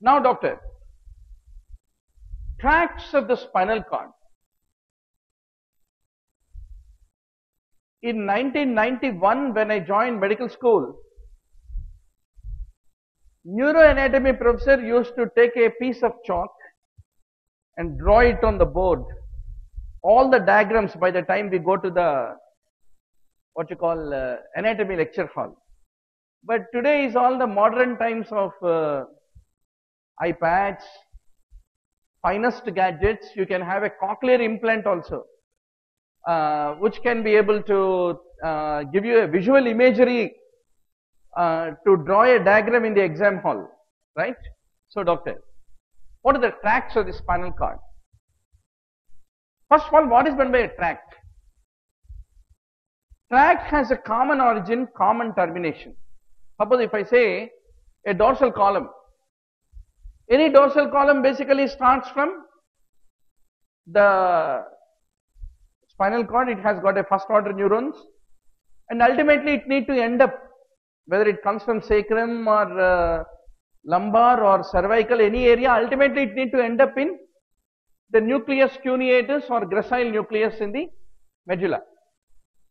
Now, doctor, tracts of the spinal cord. In 1991, when I joined medical school, neuroanatomy professor used to take a piece of chalk and draw it on the board. All the diagrams by the time we go to the anatomy lecture hall. But today is all the modern times of iPads, finest gadgets. You can have a cochlear implant also, which can be able to give you a visual imagery to draw a diagram in the exam hall, right? So, doctor, what are the tracts of the spinal cord? First of all, what is meant by a tract? Tract has a common origin, common termination. Suppose if I say a dorsal column, any dorsal column basically starts from the spinal cord. It has got a first order neurons, and ultimately it need to end up, whether it comes from sacrum or lumbar or cervical, any area, ultimately it need to end up in the nucleus cuneatus or gracile nucleus in the medulla.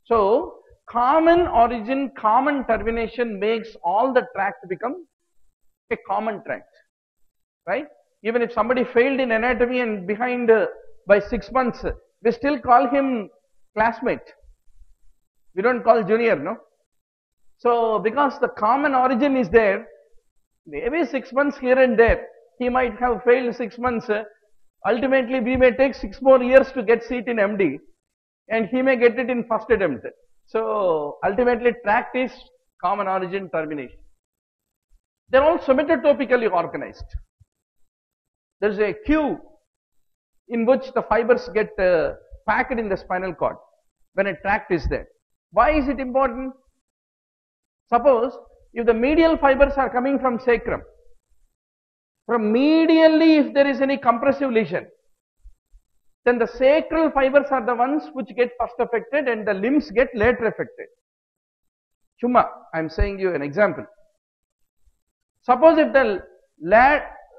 So, common origin, common termination makes all the tract become a common tract, right? Even if somebody failed in anatomy and behind by 6 months, we still call him classmate. We don't call junior, no? So, because the common origin is there, maybe 6 months here and there, he might have failed 6 months. Ultimately, we may take 6 more years to get seat in MD, and he may get it in first attempt. So, ultimately, tract is common origin termination. They are all somatotopically organized. There is a queue in which the fibers get packed in the spinal cord when a tract is there. Why is it important? Suppose if the medial fibers are coming from sacrum, from medially if there is any compressive lesion, then the sacral fibers are the ones which get first affected and the limbs get later affected. Chumma, I am saying you an example. Suppose if the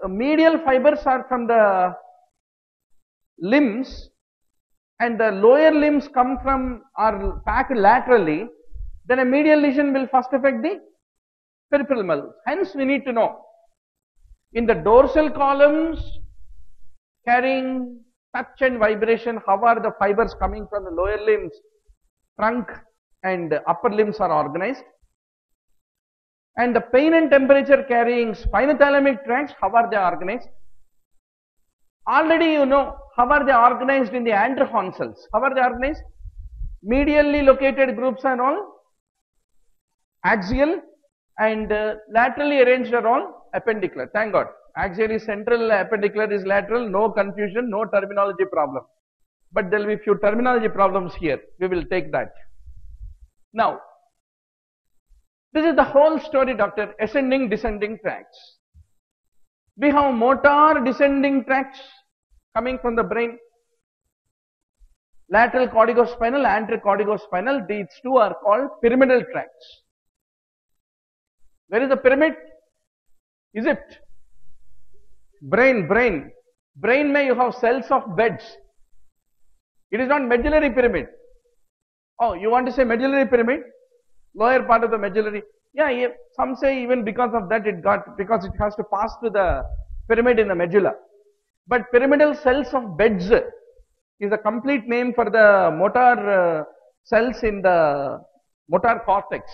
medial fibers are from the limbs and the lower limbs come from or packed laterally, then a medial lesion will first affect the peripheral muscles. Hence, we need to know in the dorsal columns carrying touch and vibration, how are the fibers coming from the lower limbs, trunk and upper limbs are organized, and the pain and temperature carrying spinothalamic tracts, how are they organized? Already you know how are they organized in the Andrehorn cells. How are they organized? Medially located groups are all axial and laterally arranged are all appendicular. Thank God. Axial is central, appendicular is lateral, no confusion, no terminology problem. But there will be few terminology problems here. We will take that. Now, this is the whole story, doctor. Ascending, descending tracts. We have motor descending tracts coming from the brain. Lateral corticospinal, anterior corticospinal. These two are called pyramidal tracts. Where is the pyramid? Egypt. Brain. Brain may you have cells of beds. It is not medullary pyramid. Oh, you want to say medullary pyramid? Lower part of the medullary. Yeah, some say even because of that because it has to pass through the pyramid in the medulla. But pyramidal cells of beds is a complete name for the motor cells in the motor cortex.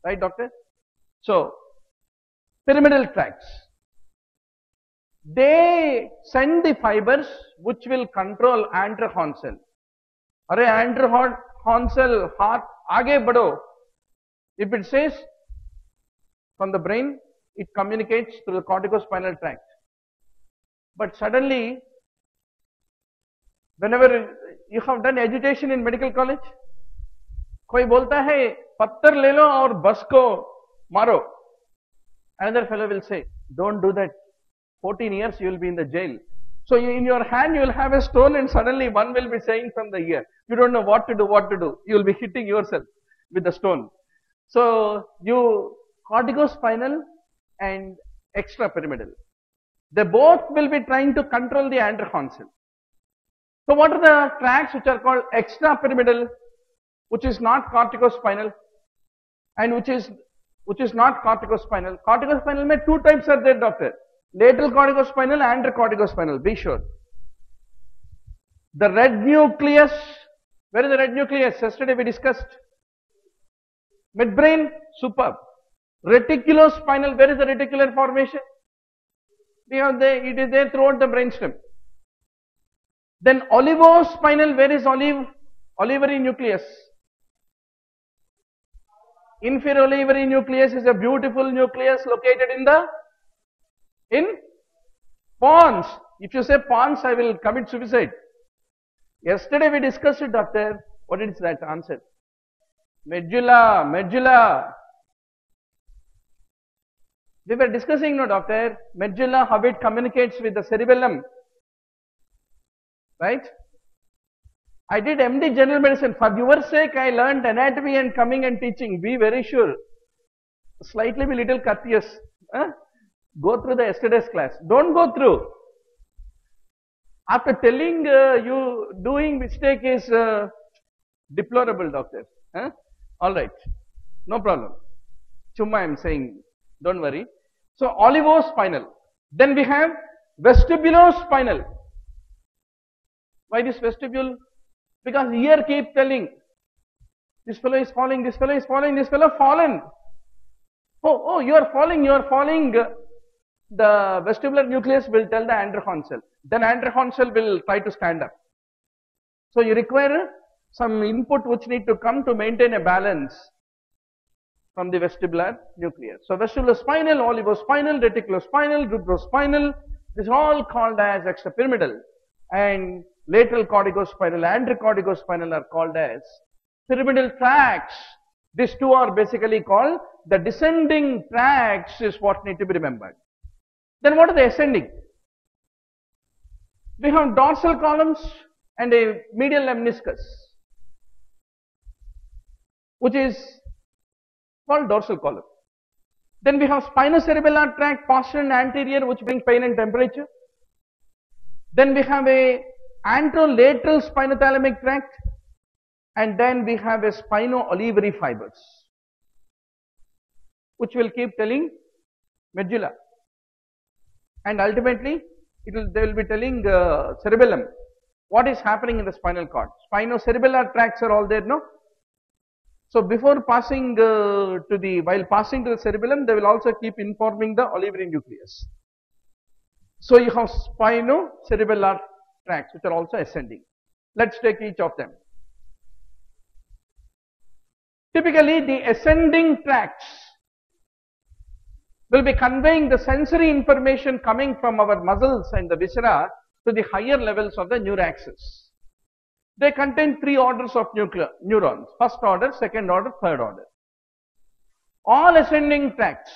Right, doctor? So, pyramidal tracts. They send the fibers which will control Andrehorn cell. Arey Andrehorn cell, heart, aage bado. If it says from the brain, it communicates through the corticospinal tract. But suddenly, whenever you have done agitation in medical college, कोई बोलता है पत्थर ले लो और बस को मारो. Another fellow will say, don't do that. 14 years you will be in the jail. So in your hand you will have a stone and suddenly one will be saying from the ear. You don't know what to do. You will be hitting yourself with the stone. So you corticospinal and extrapyramidal. They both will be trying to control the antecondyl. So what are the tracts which are called extrapyramidal, which is not corticospinal, and which is not corticospinal? Corticospinal mein two types are there, doctor. Lateral corticospinal and antecorticospinal. Be sure. The red nucleus. Where is the red nucleus? Yesterday we discussed. Midbrain, superb. Reticulospinal. Where is the reticular formation? It is there throughout the brainstem. Then olivospinal, where is olivary nucleus? Inferior olivary nucleus is a beautiful nucleus located in pons. If you say pons, I will commit suicide. Yesterday we discussed it, doctor. What is that answer? Medulla. We were discussing, no, doctor, medulla, how it communicates with the cerebellum, right? I did MD General Medicine. For your sake, I learned anatomy and coming and teaching. Be very sure. Slightly be little courteous. Go through the yesterday's class. Don't go through. After telling you doing mistake is deplorable, doctor. All right. No problem. Chumma I am saying. Don't worry. So olivospinal. Then we have vestibulospinal. Why this vestibule? Because ear keep telling, this fellow is falling, this fellow is falling, this fellow fallen. Oh, you are falling. The vestibular nucleus will tell the antecondyl. Then antecondyl will try to stand up. So you require some input which need to come to maintain a balance from the vestibular nucleus. So vestibulospinal, olivospinal, reticulospinal, rubrospinal, this is all called as extrapyramidal, and lateral corticospinal, antecorticospinal are called as pyramidal tracts. These two are basically called the descending tracts is what need to be remembered. Then what are the ascending? We have dorsal columns and a medial lemniscus, which is called dorsal column. Then we have spinocerebellar tract, posterior and anterior, which bring pain and temperature. Then we have a anterolateral spinothalamic tract, and then we have a spino-olivary fibers, which will keep telling medulla, and ultimately they will be telling cerebellum what is happening in the spinal cord. Spinocerebellar tracts are all there, no? So before passing while passing to the cerebellum, they will also keep informing the olivary nucleus. So you have spinocerebellar tracts which are also ascending. Let's take each of them. Typically the ascending tracts will be conveying the sensory information coming from our muscles and the viscera to the higher levels of the neuraxis. They contain three orders of neurons: first order, second order, third order. All ascending tracts,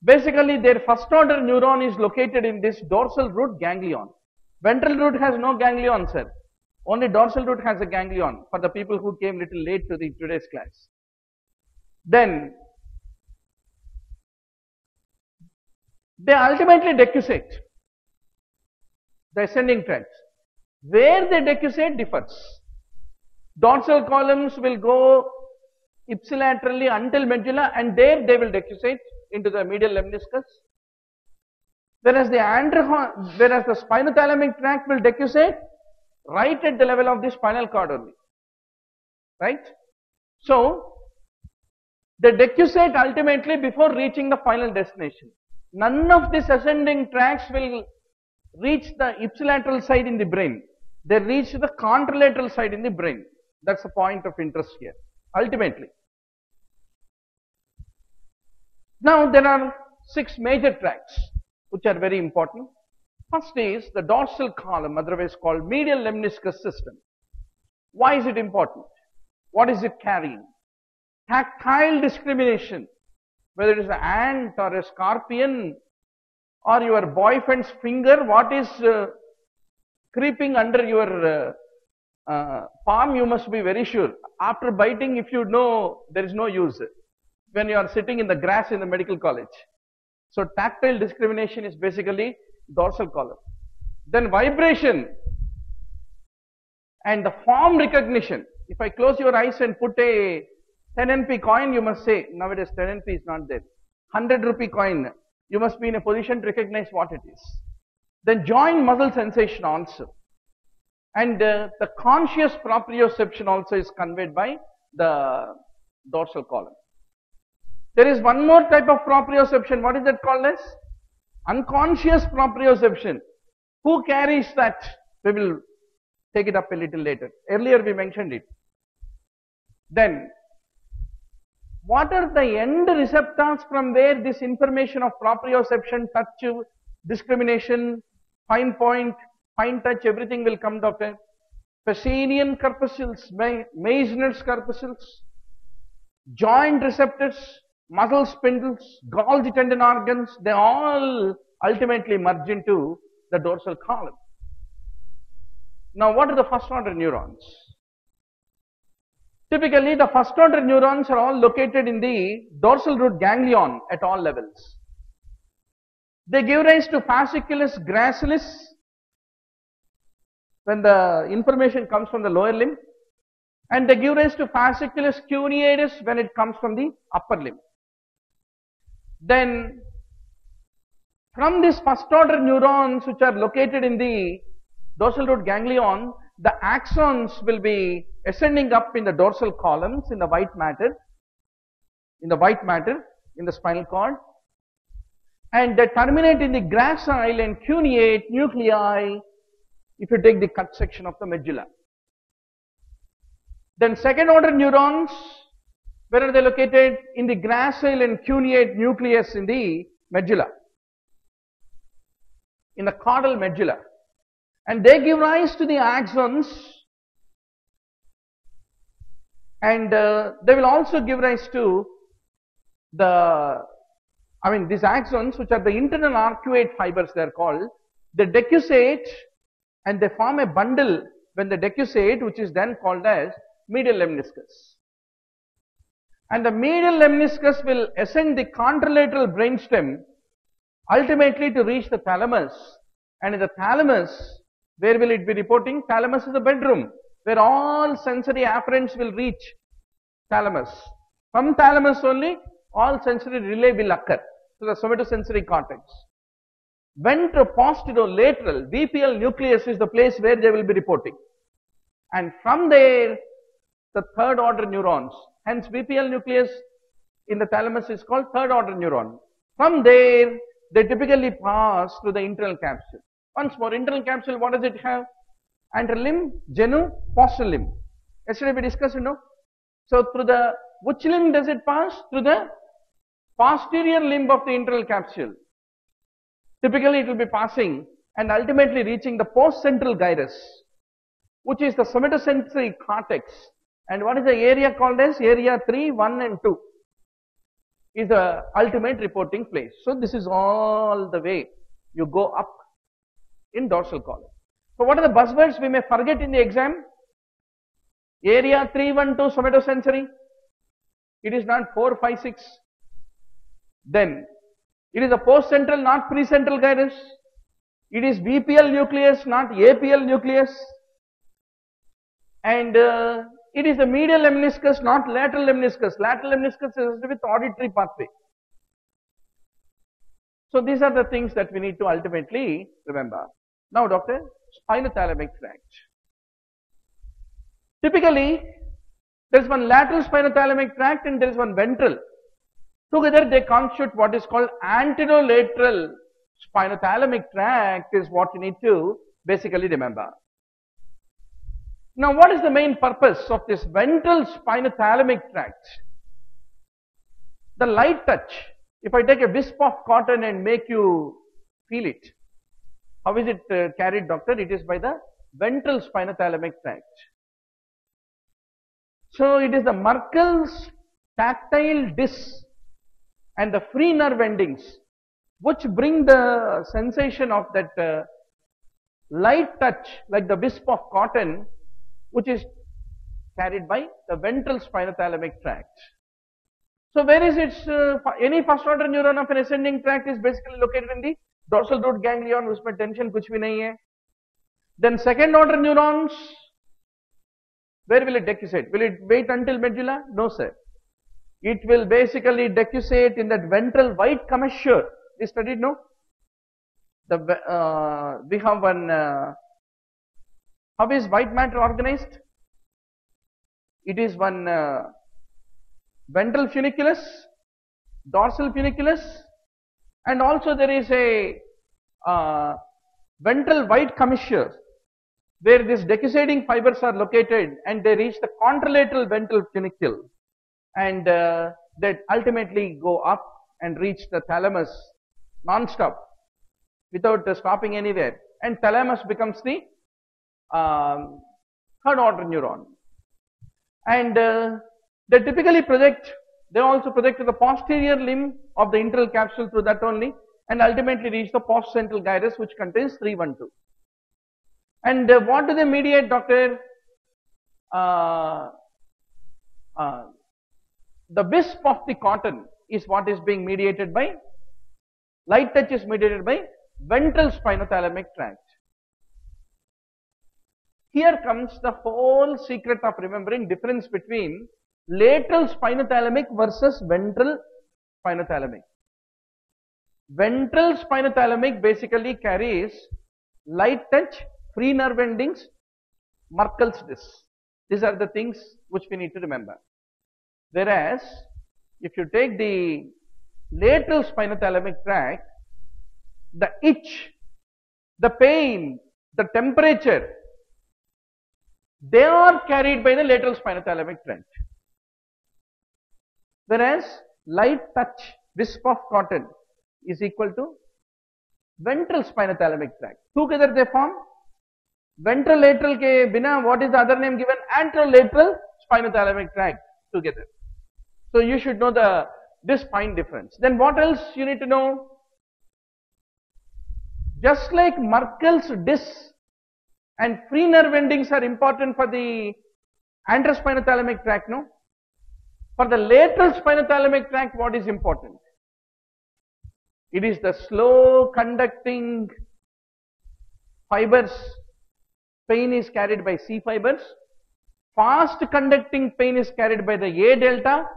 basically their first order neuron is located in this dorsal root ganglion. Ventral root has no ganglion, sir. Only dorsal root has a ganglion, for the people who came little late to today's class. Then they ultimately decussate, the ascending tracts. Where they decussate differs. Dorsal columns will go ipsilaterally until medulla, and there they will decussate into the medial lemniscus. Whereas the spinothalamic tract will decussate right at the level of the spinal cord only. Right? So they decussate ultimately before reaching the final destination. None of these ascending tracts will reach the ipsilateral side in the brain. They reach the contralateral side in the brain. That's the point of interest here, ultimately. Now there are 6 major tracts which are very important. First is the dorsal column, otherwise called medial lemniscus system. Why is it important? What is it carrying? Tactile discrimination, whether it is an ant or a scorpion or your boyfriend's finger, what is creeping under your palm, you must be very sure. After biting, if you know, there is no use when you are sitting in the grass in the medical college. So tactile discrimination is basically dorsal column. Then vibration and the form recognition. If I close your eyes and put a 10 NP coin, you must say, nowadays 10 NP is not there. 100 rupee coin, you must be in a position to recognize what it is. Then joint muscle sensation also. And the conscious proprioception also is conveyed by the dorsal column. There is one more type of proprioception. What is that called as? Unconscious proprioception. Who carries that? We will take it up a little later. Earlier we mentioned it. Then, what are the end receptors from where this information of proprioception, touch, discrimination, fine point, fine touch, everything will come, doctor? Pacinian corpuscles, Meissner's corpuscles, joint receptors, muscle spindles, Golgi tendon organs, they all ultimately merge into the dorsal column. Now, what are the first order neurons? Typically, the first order neurons are all located in the dorsal root ganglion at all levels. They give rise to fasciculus gracilis when the information comes from the lower limb, and they give rise to fasciculus cuneatus when it comes from the upper limb. Then, from these first order neurons which are located in the dorsal root ganglion, the axons will be ascending up in the dorsal columns in the white matter, in the spinal cord, and they terminate in the gracile and cuneate nuclei if you take the cut section of the medulla. Then second order neurons, where are they located? In the gracile and cuneate nucleus in the medulla, in the caudal medulla. And they give rise to the axons, and they will also give rise to these axons, which are the internal arcuate fibers, they are called. They decussate and they form a bundle when they decussate, which is then called as medial lemniscus. And the medial lemniscus will ascend the contralateral brainstem ultimately to reach the thalamus. And in the thalamus, where will it be reporting? Thalamus is the bedroom where all sensory afferents will reach thalamus. From thalamus only, all sensory relay will occur to the somatosensory cortex. Ventroposterolateral VPL nucleus is the place where they will be reporting. And from there, the third order neurons. Hence, VPL nucleus in the thalamus is called third order neuron. From there, they typically pass to the internal capsule. Once more, internal capsule, what does it have? Anterior limb, genu, posterior limb. Yesterday we discussed, So through the, which limb does it pass? Through the posterior limb of the internal capsule. Typically it will be passing and ultimately reaching the postcentral gyrus, which is the somatosensory cortex. And what is the area called as? Area 3, 1 and 2 is the ultimate reporting place. So this is all the way you go up in dorsal column. So what are the buzzwords we may forget in the exam? Area 3, 1, 2 somatosensory. It is not 4, 5, 6. Then it is a post-central, not pre-central gyrus. It is VPL nucleus, not APL nucleus. And it is the medial lemniscus, not lateral lemniscus. Lateral lemniscus is with auditory pathway. So these are the things that we need to ultimately remember. Now, doctor, spinothalamic tract. Typically, there is one lateral spinothalamic tract and there is one ventral. Together they constitute what is called anterolateral spinothalamic tract is what you need to basically remember. Now, what is the main purpose of this ventral spinothalamic tract? The light touch. If I take a wisp of cotton and make you feel it, how is it carried, doctor? It is by the ventral spinothalamic tract. So it is the Merkel's tactile disc and the free nerve endings which bring the sensation of that light touch like the wisp of cotton, which is carried by the ventral spinothalamic tract. So where is its, any first order neuron of an ascending tract is basically located in the dorsal root ganglion, उसमें tension कुछ भी नहीं है. Then second order neurons, where will it decussate? Will it wait until medulla? No sir. It will basically decussate in that ventral white commissure. We studied, no? We have one, how is white matter organized? It is one ventral funiculus, dorsal funiculus, and also there is a ventral white commissure where these decussating fibers are located and they reach the contralateral ventral funicule, and that ultimately go up and reach the thalamus non-stop without stopping anywhere, and thalamus becomes the third order neuron. And they typically project, they also project to the posterior limb of the internal capsule through that only, and ultimately reach the postcentral gyrus, which contains 312. And what do they mediate, doctor? The wisp of the cotton is what is being mediated by, light touch is mediated by ventral spinothalamic tract. Here comes the whole secret of remembering difference between lateral spinothalamic versus ventral spinothalamic. Ventral spinothalamic basically carries light touch, free nerve endings, Merkel's disc. These are the things which we need to remember. Whereas, if you take the lateral spinothalamic tract, the itch, the pain, the temperature, they are carried by the lateral spinothalamic tract. Whereas, light touch, wisp of cotton is equal to ventral spinothalamic tract. Together they form ventrolateral ke bina, what is the other name given? Anterolateral spinothalamic tract together. So you should know this fine difference. Then what else you need to know? Just like Merkel's disc and free nerve endings are important for the anterospinothalamic tract, no? For the lateral spinothalamic tract, what is important? It is the slow conducting fibers. Pain is carried by C fibers. Fast conducting pain is carried by the A delta.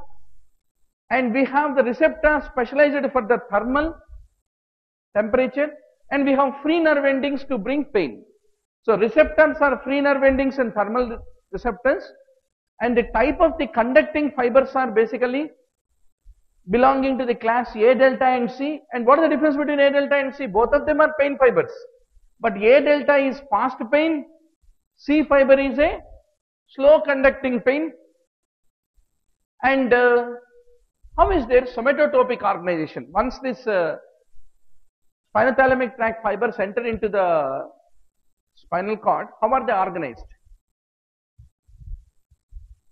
And we have the receptor specialized for the thermal temperature. And we have free nerve endings to bring pain. So receptors are free nerve endings and thermal receptors. And the type of the conducting fibers are basically belonging to the class A delta and C. And what is the difference between A delta and C? Both of them are pain fibers. But A delta is fast pain. C fiber is a slow conducting pain. And how is their somatotopic organization? Once this spinothalamic tract fibers enter into the spinal cord, how are they organized?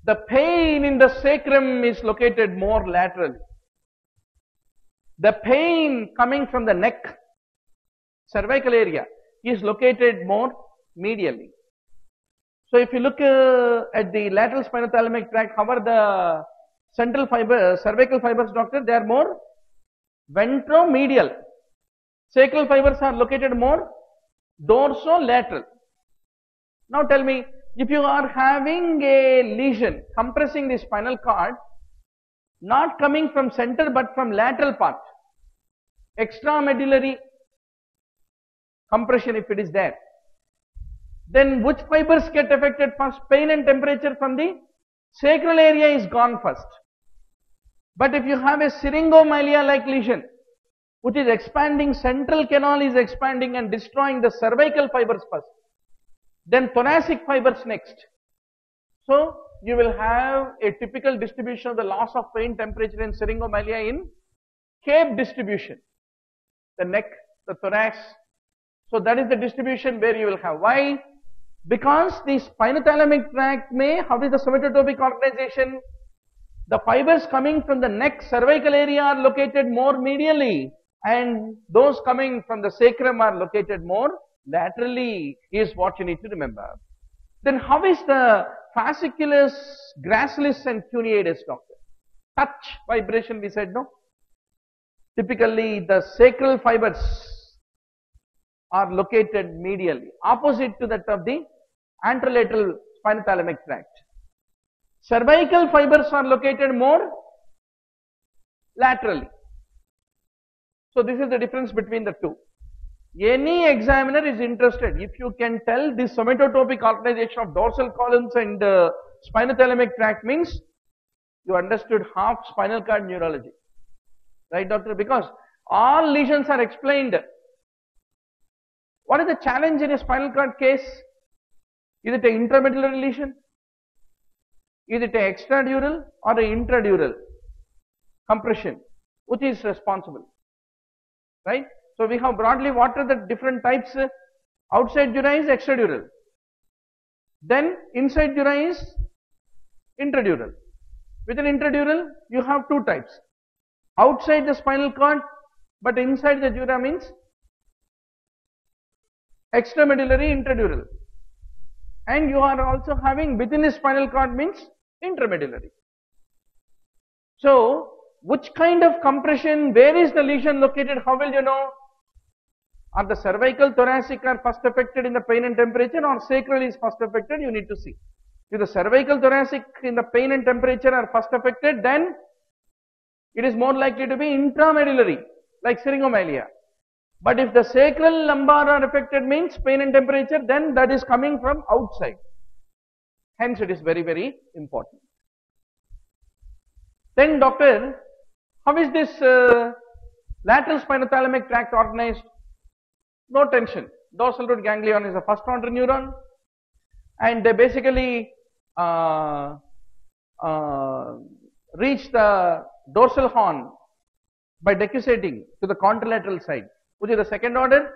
The pain in the sacrum is located more laterally. The pain coming from the neck, cervical area, is located more medially. So if you look at the lateral spinothalamic tract, how are the central fibers, cervical fibers, doctor? They are more ventromedial. Sacral fibers are located more dorsolateral. Now tell me, if you are having a lesion compressing the spinal cord, not coming from center but from lateral part, extramedullary compression if it is there, then which fibers get affected first? Pain and temperature from the sacral area is gone first. But if you have a syringomalia-like lesion, which is expanding, central canal is expanding and destroying the cervical fibers first, then thoracic fibers next. So you will have a typical distribution of the loss of pain, temperature and syringomalia in cape distribution. The neck, the thorax. So that is the distribution where you will have. Why? Because the spinothalamic tract may, how is the somatotopic organization? The fibers coming from the neck, cervical area are located more medially, and those coming from the sacrum are located more laterally, is what you need to remember. Then how is the fasciculus, gracilis and cuneatus, doctor? touch vibration we said, no? Typically the sacral fibers are located medially, opposite to that of the anterolateral spinothalamic tract. Cervical fibers are located more laterally. So this is the difference between the two. Any examiner is interested, if you can tell the somatotopic organization of dorsal columns and spinothalamic tract, means you understood half spinal cord neurology. Right, doctor? Because all lesions are explained. What is the challenge in a spinal cord case? Is it an intramedullary lesion? Is it an extradural or an intradural compression? Which is responsible? Right? So we have broadly what are the different types? Outside dura is extradural. Then inside dura is intradural. Within intradural you have two types. Outside the spinal cord but inside the dura means extramedullary intradural. And you are also having within the spinal cord means intramedullary. So which kind of compression, where is the lesion located, how will you know? Are the cervical, thoracic are first affected in the pain and temperature, or sacral is first affected? You need to see. If the cervical, thoracic in the pain and temperature are first affected, then it is more likely to be intramedullary, like syringomyelia. But if the sacral, lumbar are affected means pain and temperature, then that is coming from outside. Hence it is very, very important. Then doctor, how is this lateral spinothalamic tract organized? No tension. Dorsal root ganglion is a first order neuron, and they basically reach the dorsal horn by decussating to the contralateral side, which is the second order,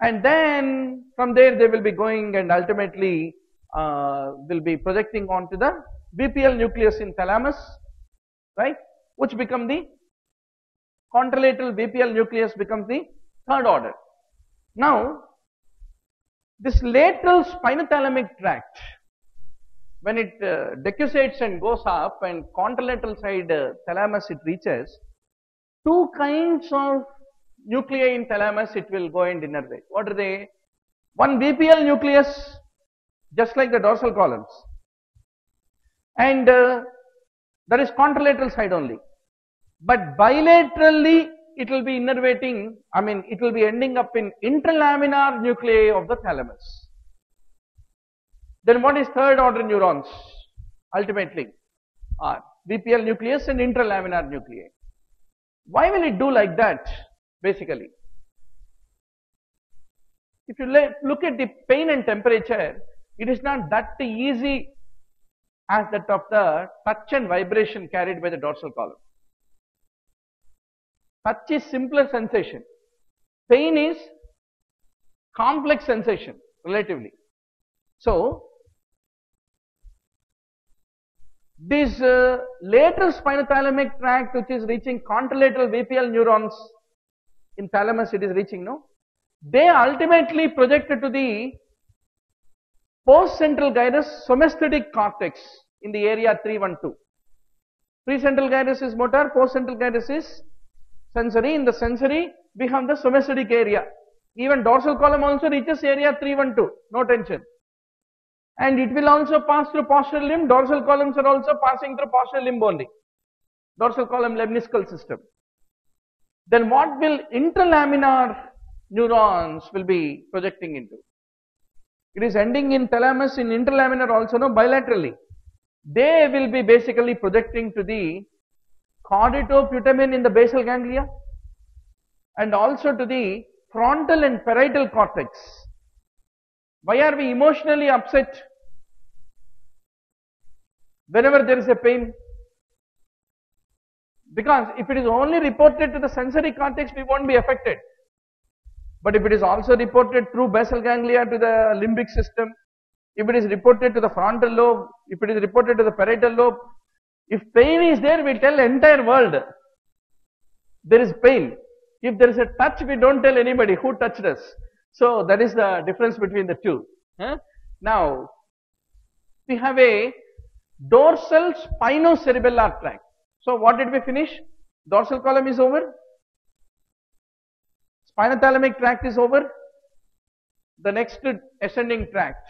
and then from there they will be going and ultimately will be projecting onto the VPL nucleus in thalamus, right, which become the contralateral VPL nucleus becomes the third order. Now this lateral spinothalamic tract, when it decussates and goes up and contralateral side thalamus it reaches, two kinds of nuclei in thalamus it will go and innervate. What are they? One VPL nucleus, just like the dorsal columns, and that is contralateral side only, but bilaterally it will be innervating, it will be ending up in interlaminar nuclei of the thalamus. Then what is third order neurons? Ultimately are VPL nucleus and interlaminar nuclei. Why will it do like that? Basically, if you look at the pain and temperature, it is not that easy as that of the touch and vibration carried by the dorsal column. Touch is simpler sensation. Pain is complex sensation relatively. So this lateral spinothalamic tract, which is reaching contralateral VPL neurons in thalamus, it is reaching, no? They ultimately projected to the postcentral gyrus somesthetic cortex in the area 312. Precentral gyrus is motor, postcentral gyrus is sensory. In the sensory, we have the somesthetic area. Even dorsal column also reaches area 312, no tension. And it will also pass through posterior limb. Dorsal columns are also passing through posterior limb only. Dorsal column lemniscal system. Then what will interlaminar neurons will be projecting into? It is ending in thalamus, in interlaminar also, no, bilaterally. They will be basically projecting to the chorditoputamen in the basal ganglia and also to the frontal and parietal cortex. Why are we emotionally upset whenever there is a pain? Because if it is only reported to the sensory cortex, we won't be affected. But if it is also reported through basal ganglia to the limbic system, if it is reported to the frontal lobe, if it is reported to the parietal lobe, if pain is there, we tell the entire world there is pain. If there is a touch, we don't tell anybody who touched us. So that is the difference between the two. Now, we have a dorsal spinocerebellar tract. So what did we finish? Dorsal column is over. Spinothalamic tract is over. The next ascending tract.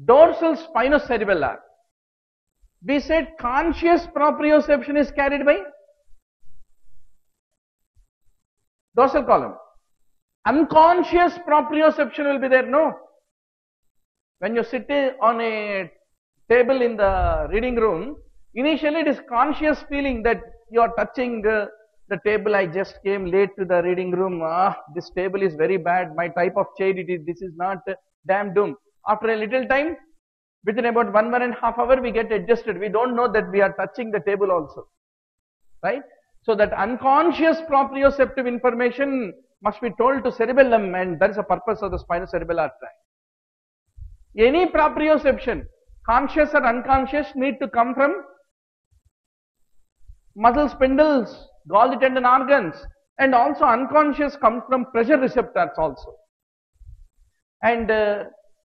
Dorsal spinocerebellar. We said conscious proprioception is carried by dorsal column. Unconscious proprioception will be there, no? When you sit on a table in the reading room, initially it is conscious feeling that you are touching the table. I just came late to the reading room. This table is very bad. My type of chair it is. This is not damn doom. After a little time, within about 1.5 hours, we get adjusted. We don't know that we are touching the table also, right? So that unconscious proprioceptive information must be told to cerebellum, and that is the purpose of the spinocerebellar tract. Any proprioception, conscious or unconscious, need to come from muscle spindles, Golgi tendon organs, and also unconscious comes from pressure receptors also. And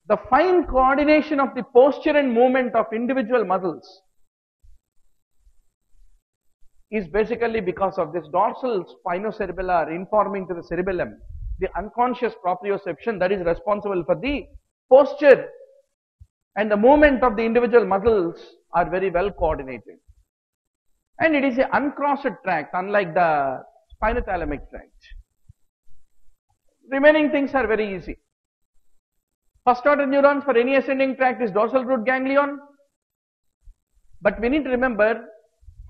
the fine coordination of the posture and movement of individual muscles is basically because of this dorsal spinocerebellar informing to the cerebellum, the unconscious proprioception that is responsible for the posture and the movement of the individual muscles are very well coordinated. And it is an uncrossed tract, unlike the spinothalamic tract. Remaining things are very easy. First order neurons for any ascending tract is dorsal root ganglion. But we need to remember,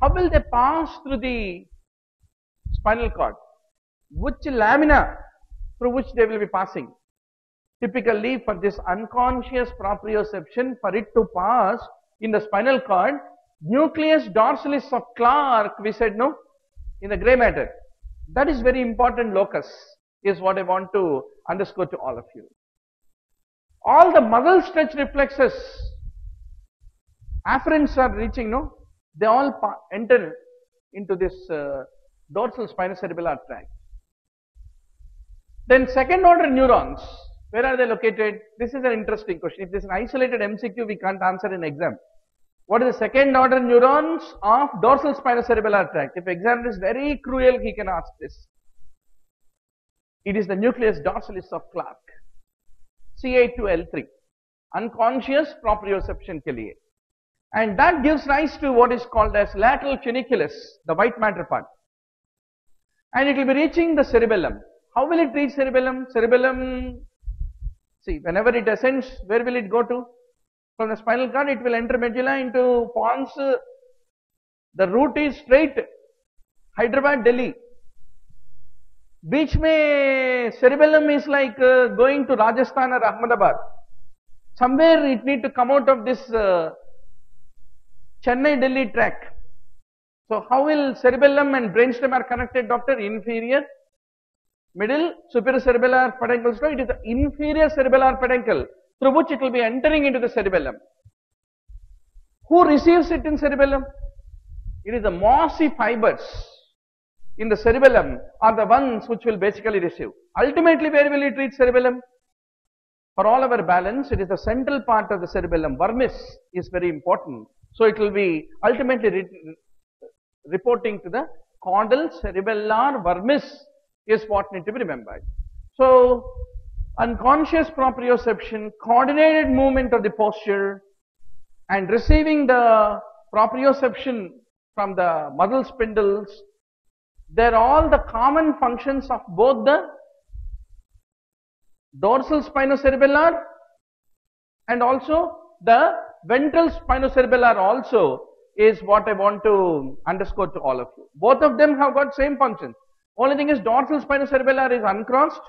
how will they pass through the spinal cord? Which lamina through which they will be passing? Typically, for this unconscious proprioception, for it to pass in the spinal cord, nucleus dorsalis of Clark, we said no, in the grey matter. That is very important locus, is what I want to underscore to all of you. All the muscle stretch reflexes, afferents are reaching, no? They all enter into this dorsal spinocerebellar tract. Then second order neurons, where are they located? This is an interesting question. If this is an isolated MCQ, we can't answer in exam. What is the second order neurons of dorsal spinocerebellar tract? If examiner is very cruel, he can ask this. It is the nucleus dorsalis of Clark. CA2L3. Unconscious proprioception ke liye. And that gives rise to what is called as lateral funiculus, the white matter part. And it will be reaching the cerebellum. How will it reach cerebellum? Cerebellum, see, whenever it ascends, where will it go to? From the spinal cord, it will enter medulla into pons. The route is straight, Hyderabad, Delhi. Beach mein cerebellum is like going to Rajasthan or Ahmedabad. Somewhere it need to come out of this Chennai Delhi tract. So how will cerebellum and brainstem are connected, doctor? Inferior, middle, superior cerebellar peduncle. So it is the inferior cerebellar peduncle through which it will be entering into the cerebellum. Who receives it in cerebellum? It is the mossy fibers in the cerebellum are the ones which will basically receive. Ultimately, where will it reach cerebellum? For all our balance, it is the central part of the cerebellum. Vermis is very important. So it will be ultimately reporting to the caudal cerebellar vermis is what need to be remembered. So unconscious proprioception, coordinated movement of the posture, and receiving the proprioception from the muscle spindles, they are all the common functions of both the dorsal spinocerebellar and also the ventral spinocerebellar also is what I want to underscore to all of you. Both of them have got same functions. Only thing is dorsal spinocerebellar is uncrossed.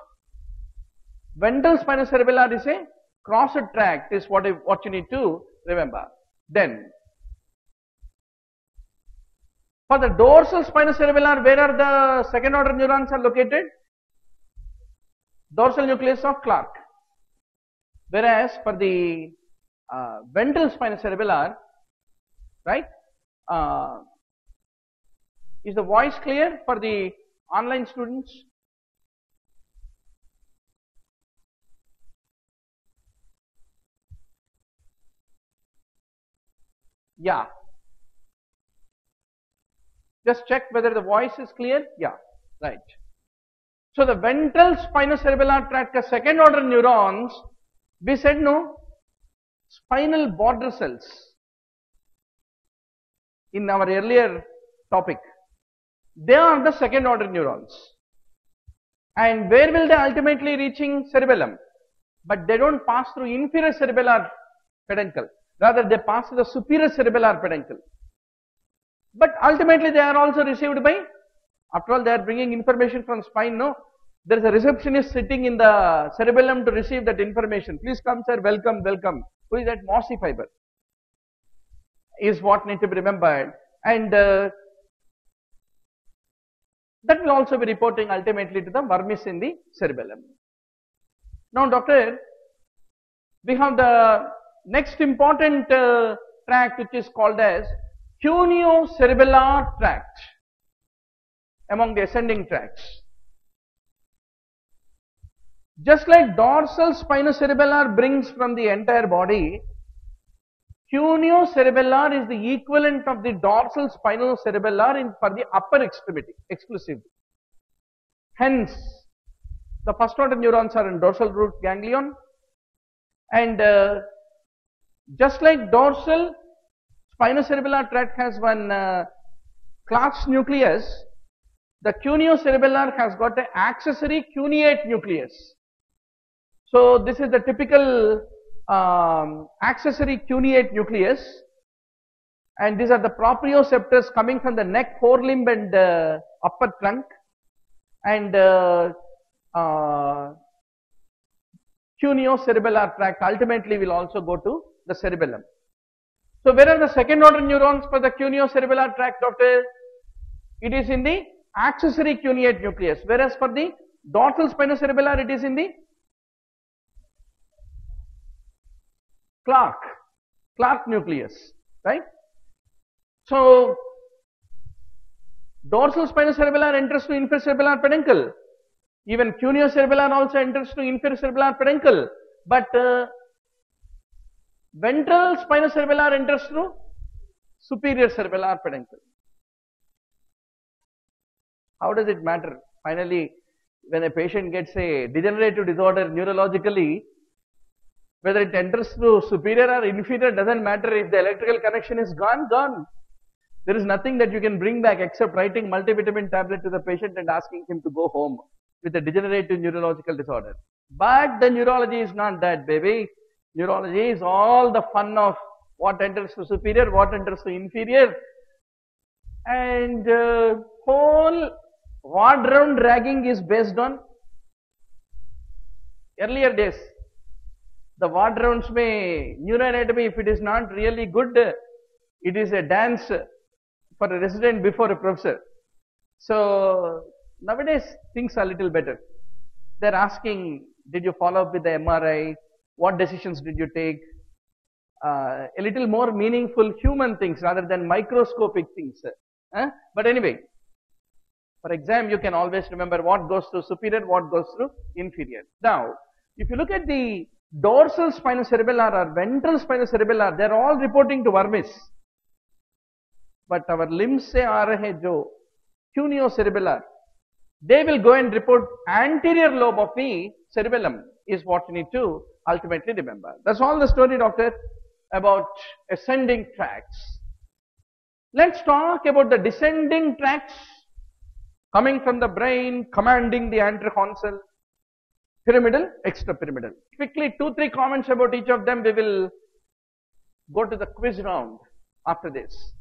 Ventral spinocerebellar is a crossed tract is what you need to remember. Then, for the dorsal spinocerebellar, where are the second order neurons are located? Dorsal nucleus of Clark. Whereas for the ventral spinocerebellar, right? Is the voice clear for the online students? Yeah. Just check whether the voice is clear. Yeah, right. So the ventral spinocerebellar tract second order neurons, we said no, spinal border cells in our earlier topic. They are the second order neurons. And where will they ultimately reaching? Cerebellum. But they don't pass through inferior cerebellar peduncle. Rather, they pass through the superior cerebellar peduncle. But ultimately, they are also received by, after all, they are bringing information from spine, no? There is a receptionist sitting in the cerebellum to receive that information. Please come, sir, welcome, welcome. Who is that? Mossy fiber is what need to be remembered. And that will also be reporting ultimately to the vermis in the cerebellum. Now, doctor, we have the next important tract which is called as cuneo-cerebellar tract among the ascending tracts. Just like dorsal spinocerebellar brings from the entire body, cuneo-cerebellar is the equivalent of the dorsal spinocerebellar for the upper extremity exclusively. Hence, the first order neurons are in dorsal root ganglion, and just like dorsal spinocerebellar tract has one Clark's nucleus, the cuneo-cerebellar has got an accessory cuneate nucleus. So this is the typical accessory cuneate nucleus, and these are the proprioceptors coming from the neck, forelimb and upper trunk, and cuneo-cerebellar tract ultimately will also go to the cerebellum. So where are the second order neurons for the cuneo-cerebellar tract, doctor? It is in the accessory cuneate nucleus, whereas for the dorsal spinocerebellar it is in the Clark nucleus, right? So dorsal spinocerebellar enters to inferior cerebellar peduncle. Even cuneo-cerebellar also enters to inferior cerebellar peduncle. But ventral spinocerebellar enters to superior cerebellar peduncle. How does it matter? Finally, when a patient gets a degenerative disorder neurologically, whether it enters through superior or inferior doesn't matter. If the electrical connection is gone, gone. There is nothing that you can bring back except writing multivitamin tablet to the patient and asking him to go home with a degenerative neurological disorder. But the neurology is not that, baby. Neurology is all the fun of what enters to superior, what enters to inferior, and whole ward round dragging is based on earlier days. The ward rounds may neuroanatomy, if it is not really good, it is a dance for a resident before a professor. So nowadays things are a little better. They are asking, did you follow up with the MRI? What decisions did you take? A little more meaningful human things rather than microscopic things. But anyway, for exam you can always remember what goes through superior, what goes through inferior. Now, if you look at the dorsal spinocerebellar or ventral spinocerebellar, they are all reporting to vermis. But our limbs se aa rahe jo cuneo-cerebellar, they will go and report anterior lobe of the cerebellum is what you need to ultimately remember. That's all the story, doctor, about ascending tracts. Let's talk about the descending tracts coming from the brain, commanding the anteroconsal, pyramidal, extrapyramidal. Quickly, 2-3 comments about each of them. We will go to the quiz round after this.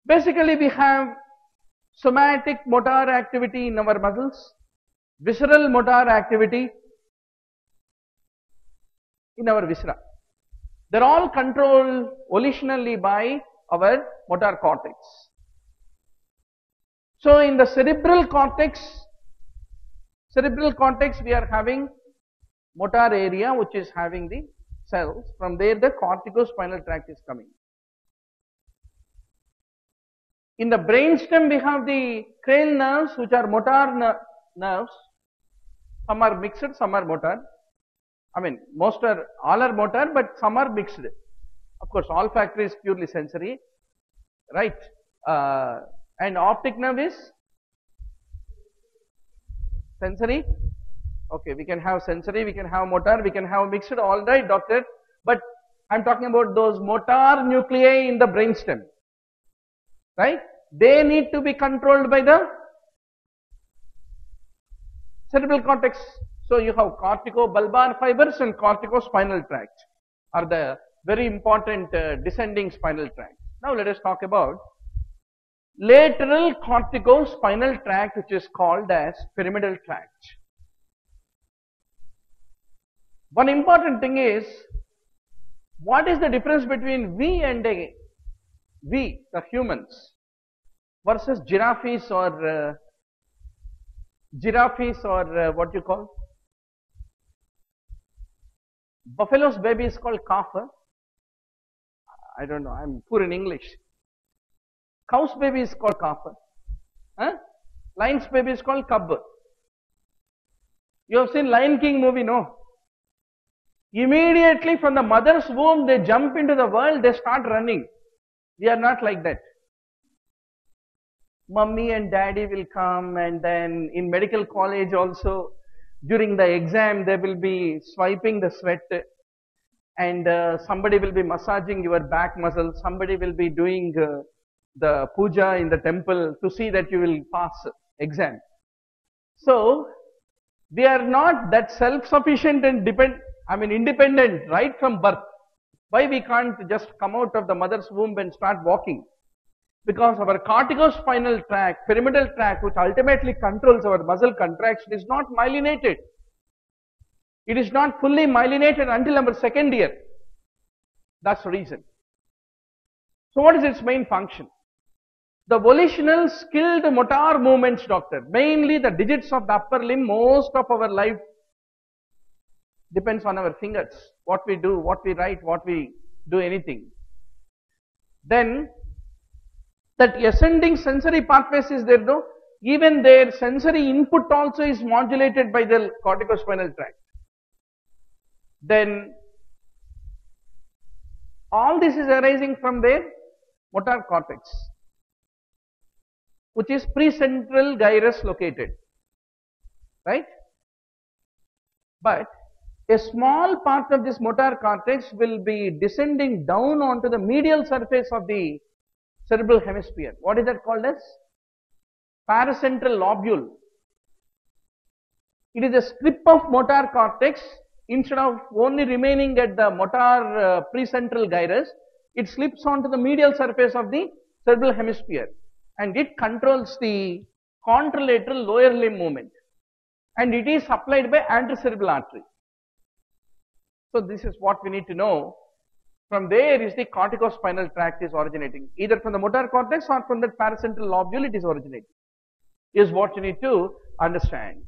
Basically, we have somatic motor activity in our muscles, visceral motor activity in our viscera. They're all controlled volitionally by our motor cortex. So in the cerebral cortex, we are having motor area which is having the cells. From there the corticospinal tract is coming. In the brainstem we have the cranial nerves which are motor nerves. Some are mixed, some are motor. I mean, all are motor, but some are mixed. Of course, olfactory is purely sensory. right? And optic nerve is sensory. Okay, we can have sensory, we can have motor, we can have mixed, all right, doctor. But I'm talking about those motor nuclei in the brainstem, right? They need to be controlled by the cerebral cortex. So you have cortico-bulbar fibers and cortico-spinal tract are the very important descending spinal tract. Now let us talk about lateral cortico-spinal tract, which is called as pyramidal tract. One important thing is, what is the difference between we and we, the humans, versus giraffes or what you call? Buffalo's baby is called calf. I don't know, I'm poor in English. Cow's baby is called calf. Lion's baby is called cub. You have seen Lion King movie, no? Immediately from the mother's womb, they jump into the world, they start running. We are not like that. Mummy and daddy will come, and then in medical college also, during the exam, they will be swiping the sweat, and somebody will be massaging your back muscle, somebody will be doing the puja in the temple to see that you will pass exam. So, we are not that self-sufficient and independent right from birth. Why we can't just come out of the mother's womb and start walking? Because our corticospinal tract, pyramidal tract, which ultimately controls our muscle contraction, is not myelinated. It is not fully myelinated until our second year. That's the reason. So what is its main function? The volitional skilled motor movements, doctor, mainly the digits of the upper limb. Most of our life depends on our fingers, what we do, what we write, what we do, anything. Then that ascending sensory pathways is there, no? Even their sensory input also is modulated by the corticospinal tract. Then all this is arising from their motor cortex, which is precentral gyrus located, right? But a small part of this motor cortex will be descending down onto the medial surface of the cerebral hemisphere. What is that called as? Paracentral lobule. It is a strip of motor cortex. Instead of only remaining at the motor precentral gyrus, it slips onto the medial surface of the cerebral hemisphere, and it controls the contralateral lower limb movement, and it is supplied by anterocerebral artery. So this is what we need to know. From there is the corticospinal tract is originating, either from the motor cortex or from the paracentral lobule it is originating, is what you need to understand.